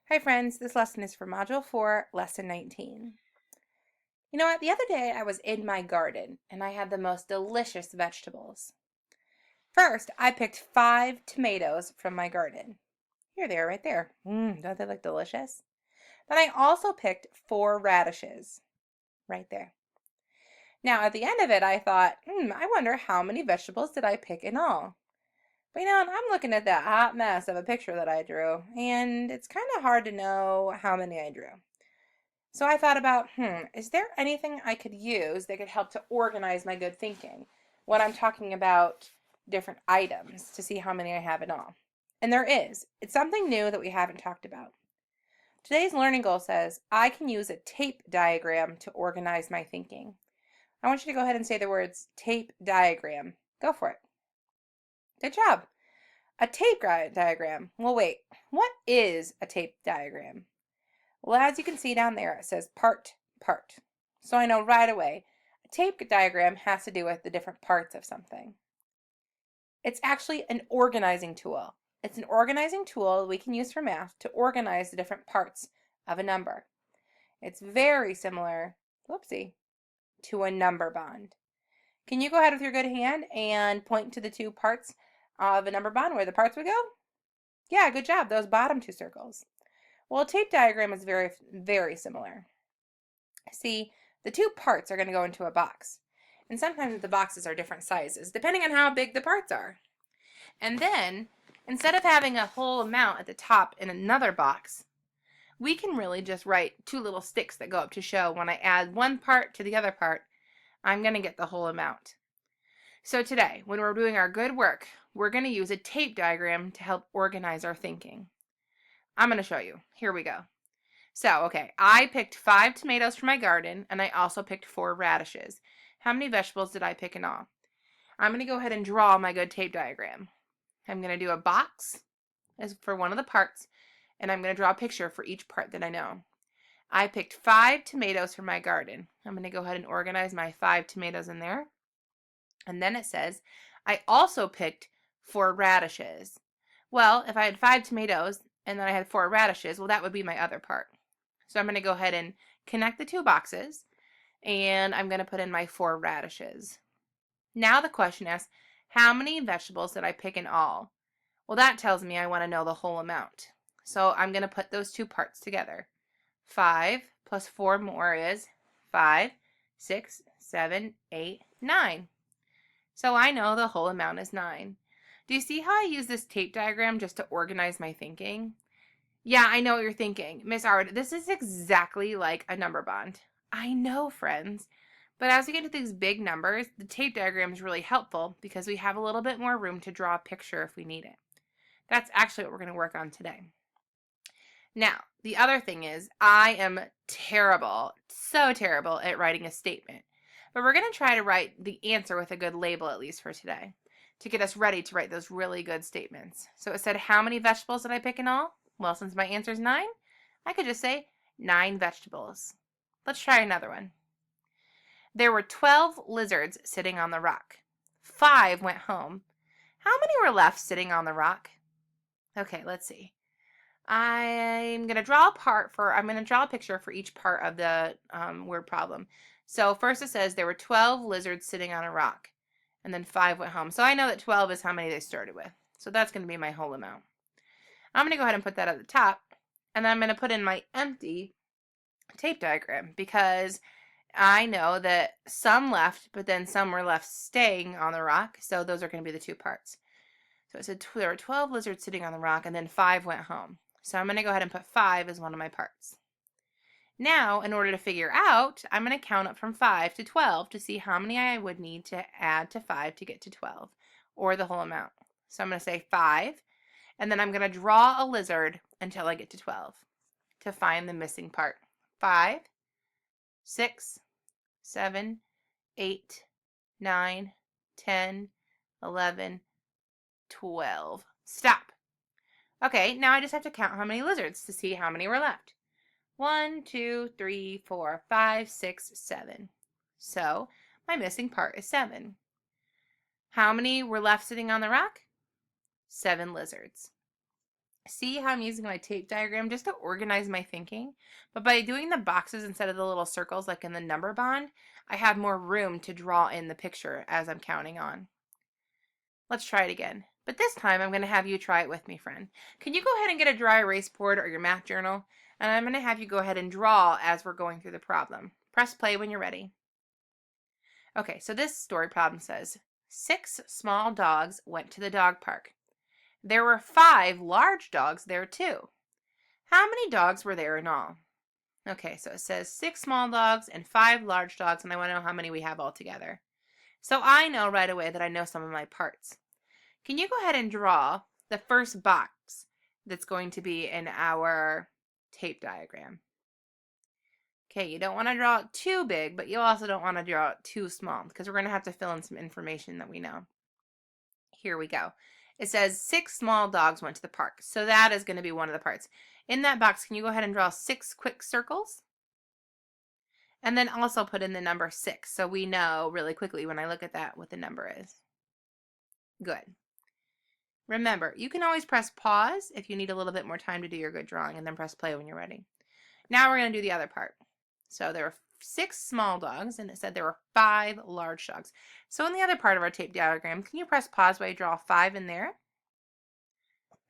Hi friends, this lesson is for Module 4, Lesson 19. You know what, the other day I was in my garden and I had the most delicious vegetables. First, I picked 5 tomatoes from my garden. Here they are right there. Don't they look delicious? Then I also picked 4 radishes right there. Now at the end of it I thought, I wonder how many vegetables did I pick in all? But I'm looking at that hot mess of a picture that I drew, and it's kind of hard to know how many I drew. So I thought about, is there anything I could use that could help to organize my good thinking when I'm talking about different items to see how many I have in all? And there is. It's something new that we haven't talked about. Today's learning goal says I can use a tape diagram to organize my thinking. I want you to go ahead and say the words tape diagram. Go for it. Good job. A tape diagram. Well, wait. What is a tape diagram? Well, as you can see down there, it says part. So I know right away, a tape diagram has to do with the different parts of something. It's actually an organizing tool. It's an organizing tool we can use for math to organize the different parts of a number. It's very similar, to a number bond. Can you go ahead with your good hand and point to the 2 parts of a number bond where the parts would go? Yeah, good job. Those bottom 2 circles. Well, a tape diagram is very, very similar. See, the 2 parts are going to go into a box. And sometimes the boxes are different sizes, depending on how big the parts are. And then, instead of having a whole amount at the top in another box, we can really just write 2 little sticks that go up to show when I add one part to the other part, I'm going to get the whole amount. So today, when we're doing our good work, we're going to use a tape diagram to help organize our thinking. I'm going to show you. Here we go. So, okay, I picked 5 tomatoes from my garden, and I also picked 4 radishes. How many vegetables did I pick in all? I'm going to go ahead and draw my good tape diagram. I'm going to do a box as for one of the parts, and I'm going to draw a picture for each part that I know. I picked 5 tomatoes from my garden. I'm going to go ahead and organize my 5 tomatoes in there. And then it says, I also picked 4 radishes. Well, if I had 5 tomatoes and then I had 4 radishes, well, that would be my other part. So I'm going to go ahead and connect the 2 boxes, and I'm going to put in my 4 radishes. Now the question asks, how many vegetables did I pick in all? Well, that tells me I want to know the whole amount. So I'm going to put those 2 parts together. 5 plus 4 more is 5, 6, 7, 8, 9. So I know the whole amount is 9. Do you see how I use this tape diagram just to organize my thinking? Yeah, I know what you're thinking. Miss Arwood, this is exactly like a number bond. I know, friends. But as we get to these big numbers, the tape diagram is really helpful because we have a little bit more room to draw a picture if we need it. That's actually what we're going to work on today. Now, the other thing is I am terrible, so terrible at writing a statement. But we're going to try to write the answer with a good label at least for today to get us ready to write those really good statements. So it said, how many vegetables did I pick in all? Well, since my answer is 9, I could just say 9 vegetables. Let's try another one. There were 12 lizards sitting on the rock. 5 went home. How many were left sitting on the rock? Okay, let's see. I'm going to draw a picture for each part of the word problem. So first it says there were 12 lizards sitting on a rock, and then 5 went home. So I know that 12 is how many they started with. So that's going to be my whole amount. I'm going to go ahead and put that at the top, and then I'm going to put in my empty tape diagram because I know that some left, but then some were left staying on the rock, so those are going to be the 2 parts. So it said there were 12 lizards sitting on the rock, and then 5 went home. So I'm going to go ahead and put 5 as one of my parts. Now, in order to figure out, I'm going to count up from 5 to 12 to see how many I would need to add to 5 to get to 12, or the whole amount. So I'm going to say 5, and then I'm going to draw a lizard until I get to 12 to find the missing part. 5, 6, 7, 8, 9, 10, 11, 12. Stop. Okay, now I just have to count how many lizards to see how many were left. 1, 2, 3, 4, 5, 6, 7. So my missing part is 7. How many were left sitting on the rock? 7 lizards. See how I'm using my tape diagram just to organize my thinking? But by doing the boxes instead of the little circles like in the number bond, I have more room to draw in the picture as I'm counting on. Let's try it again. But this time I'm going to have you try it with me, friend. Can you go ahead and get a dry erase board or your math journal? And I'm going to have you go ahead and draw as we're going through the problem. Press play when you're ready. Okay, so this story problem says, 6 small dogs went to the dog park. There were 5 large dogs there too. How many dogs were there in all? Okay, so it says 6 small dogs and 5 large dogs, and I want to know how many we have altogether. So I know right away that I know some of my parts. Can you go ahead and draw the first box that's going to be in our tape diagram? Okay, you don't want to draw it too big, but you also don't want to draw it too small because we're going to have to fill in some information that we know. Here we go. It says 6 small dogs went to the park. So that is going to be one of the parts. In that box, can you go ahead and draw 6 quick circles? And then also put in the number 6 so we know really quickly when I look at that what the number is. Good. Remember, you can always press pause if you need a little bit more time to do your good drawing, and then press play when you're ready. Now we're going to do the other part. So there were 6 small dogs, and it said there were 5 large dogs. So in the other part of our tape diagram, can you press pause while you draw 5 in there?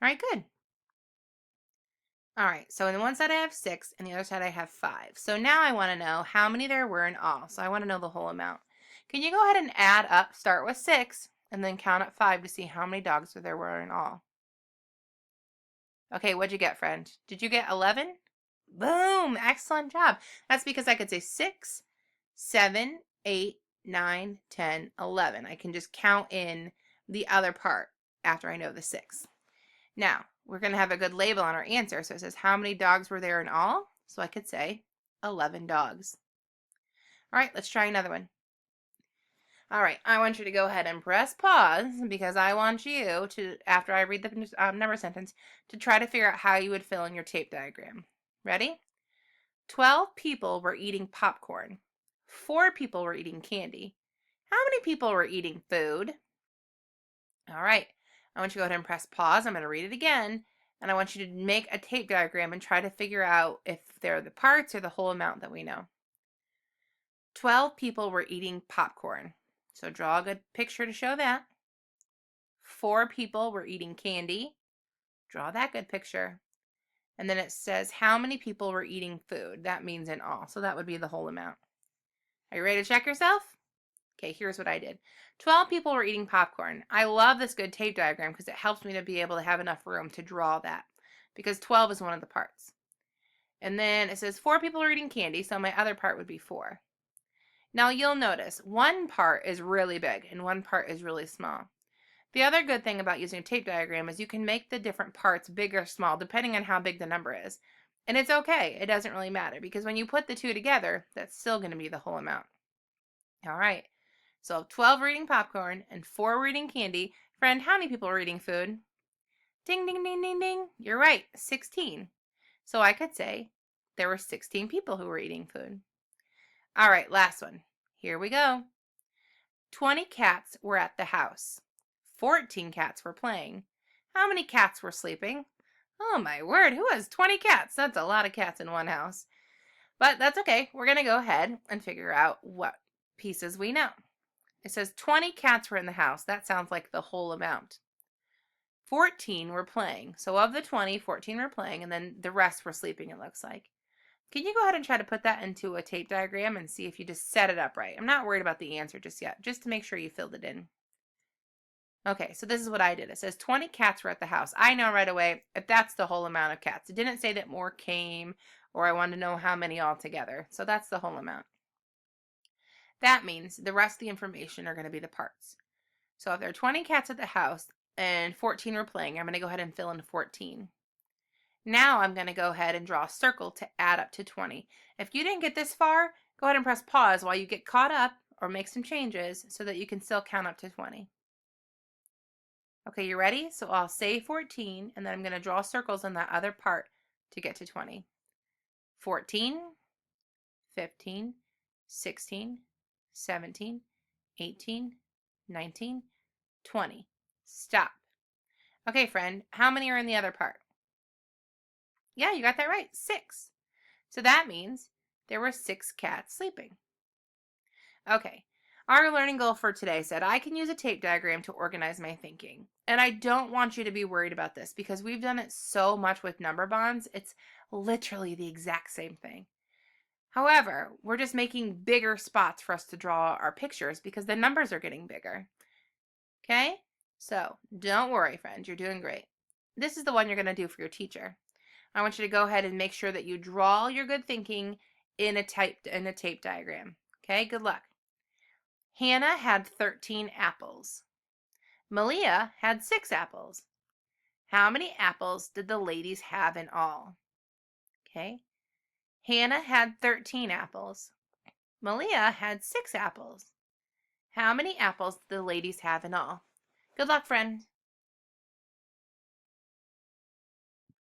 All right, good. All right, so on the one side I have 6, and the other side I have 5. So now I want to know how many there were in all. So I want to know the whole amount. Can you go ahead and add up, start with 6, and then count at 5 to see how many dogs there were in all? Okay, what'd you get, friend? Did you get 11? Boom! Excellent job. That's because I could say 6, 7, 8, 9, 10, 11. I can just count in the other part after I know the 6. Now, we're going to have a good label on our answer. So it says, how many dogs were there in all? So I could say 11 dogs. All right, let's try another one. All right, I want you to go ahead and press pause because I want you to, after I read the number sentence, to try to figure out how you would fill in your tape diagram. Ready? 12 people were eating popcorn. 4 people were eating candy. How many people were eating food? All right, I want you to go ahead and press pause. I'm going to read it again, and I want you to make a tape diagram and try to figure out if they're the parts or the whole amount that we know. 12 people were eating popcorn. So draw a good picture to show that. 4 people were eating candy. Draw that good picture. And then it says how many people were eating food. That means in all. So that would be the whole amount. Are you ready to check yourself? Okay, here's what I did. 12 people were eating popcorn. I love this good tape diagram because it helps me to be able to have enough room to draw that because 12 is one of the parts. And then it says 4 people are eating candy, so my other part would be 4. Now you'll notice one part is really big and one part is really small. The other good thing about using a tape diagram is you can make the different parts big or small depending on how big the number is. And it's okay, it doesn't really matter because when you put the two together, that's still going to be the whole amount. All right, so 12 were eating popcorn and 4 were eating candy. Friend, how many people were eating food? Ding, ding, ding, ding, ding. You're right, 16. So I could say there were 16 people who were eating food. All right, last one. Here we go. 20 cats were at the house. 14 cats were playing. How many cats were sleeping? Oh my word, who has 20 cats? That's a lot of cats in one house. But that's okay. We're going to go ahead and figure out what pieces we know. It says 20 cats were in the house. That sounds like the whole amount. 14 were playing. So of the 20, 14 were playing, and then the rest were sleeping, it looks like. Can you go ahead and try to put that into a tape diagram and see if you just set it up right? I'm not worried about the answer just yet, just to make sure you filled it in. Okay, so this is what I did. It says 20 cats were at the house. I know right away if that's the whole amount of cats. It didn't say that more came or I wanted to know how many altogether. So that's the whole amount. That means the rest of the information are going to be the parts. So if there are 20 cats at the house and 14 were playing, I'm going to go ahead and fill in 14. Now I'm going to go ahead and draw a circle to add up to 20. If you didn't get this far, go ahead and press pause while you get caught up or make some changes so that you can still count up to 20. Okay, you ready? So I'll say 14 and then I'm going to draw circles on that other part to get to 20. 14, 15, 16, 17, 18, 19, 20. Stop. Okay, friend, how many are in the other part? Yeah, you got that right. 6. So that means there were 6 cats sleeping. Okay. Our learning goal for today said I can use a tape diagram to organize my thinking. And I don't want you to be worried about this because we've done it so much with number bonds. It's literally the exact same thing. However, we're just making bigger spots for us to draw our pictures because the numbers are getting bigger. Okay? So don't worry, friends. You're doing great. This is the one you're going to do for your teacher. I want you to go ahead and make sure that you draw your good thinking in a tape diagram. Okay? Good luck. Hannah had 13 apples. Malia had 6 apples. How many apples did the ladies have in all? Okay. Hannah had 13 apples. Malia had 6 apples. How many apples did the ladies have in all? Good luck, friend.